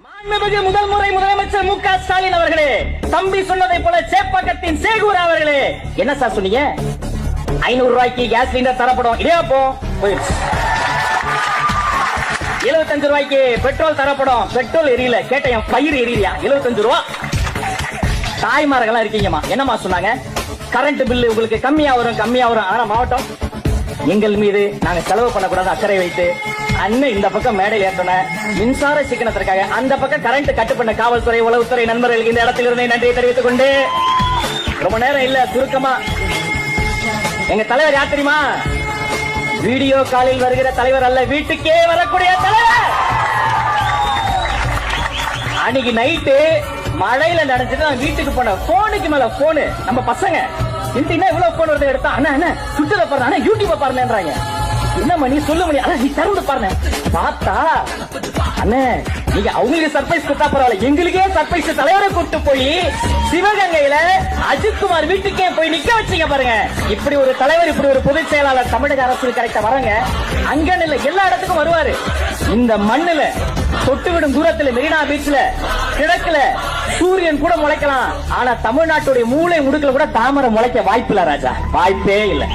மாண்புமிகு முதல் முறை முதலமைச்சர் மு.க. ஸ்டாலின் அவர்களே, தம்பி சொன்னதை போல சேப்பாக்கத்தின் சேகூர் அவர்களே, என்ன சார் சொன்னீங்க? 500 ரூபாய்க்கு கேஸ் சிலிண்டர் தரப்படும். இடியாப்போ போயிடுச்சு. 75 ரூபாய்க்கு பெட்ரோல் தரப்படும். பெட்ரோல் எரியல. கேட்ட என் பயிர் எரியலையா? 75 ரூபா. தாய்மார்கள்லாம் இருக்கீங்கம்மா, என்னமா சொன்னாங்க? கரண்ட் பில்லு உங்களுக்கு கம்மியா வரும். ஆனா மாவட்டம் எங்கள் மீது நாங்க செலவு பண்ணக்கூடாது அக்கறை வைத்து அண்ணன் இந்த பக்கம் மேடையில் ஏற்றன மின்சார சிக்கனத்திற்காக அந்த பக்கம் கரண்ட் கட்டு பண்ண காவல்துறை உளவுத்துறை நண்பர்களுக்கு இந்த இடத்தில் இருந்து நன்றியை தெரிவித்துக் கொண்டு ரொம்ப நேரம் இல்ல, சுருக்கமா எங்க தலைவர் யார் தெரியுமா? வீடியோ காலில் வருகிற தலைவர் அல்ல, வீட்டுக்கே வரக்கூடிய தலைவர். அன்னைக்கு நைட்டு மழையில நடந்துட்டு நான் வீட்டுக்கு போனேன். போனுக்கு மேல போனு நம்ம பசங்க இவ்வளவு போன் வருது எடுத்தா அண்ணா சுற்றுல பாருங்க, யூடியூப் பாருங்கன்றாங்க. என்ன மணி சொல்லு மணி, நீ திறந்து பாருங்க. பார்த்தா அண்ணே நீங்க அவங்களுக்கு சர்ப்ரைஸ் கொடுத்தா பரவாயில்ல, எங்களுக்கே சர்ப்ரைஸ். தலைவரை கூட்டு போய் சிவகங்கையில அஜித்குமார் வீட்டுக்கே போய் நிக்க வச்சீங்க பாருங்க. இப்படி ஒரு தலைவர், இப்படி ஒரு பொதுச் செயலாளர் தமிழக அரசு கரெக்டா வராங்க. அங்க இல்ல, எல்லா இடத்துக்கும் வருவாரு. இந்த மண்ணுல தொட்டுவிடும் தூரத்துல மெரினா பீச்ல கிழக்குல சூரியன் கூட முளைக்கலாம். ஆனா தமிழ்நாட்டுடைய மூளை முடுக்கல கூட தாமரை முளைக்க வாய்ப்பு இல்ல ராஜா, வாய்ப்பே இல்லை.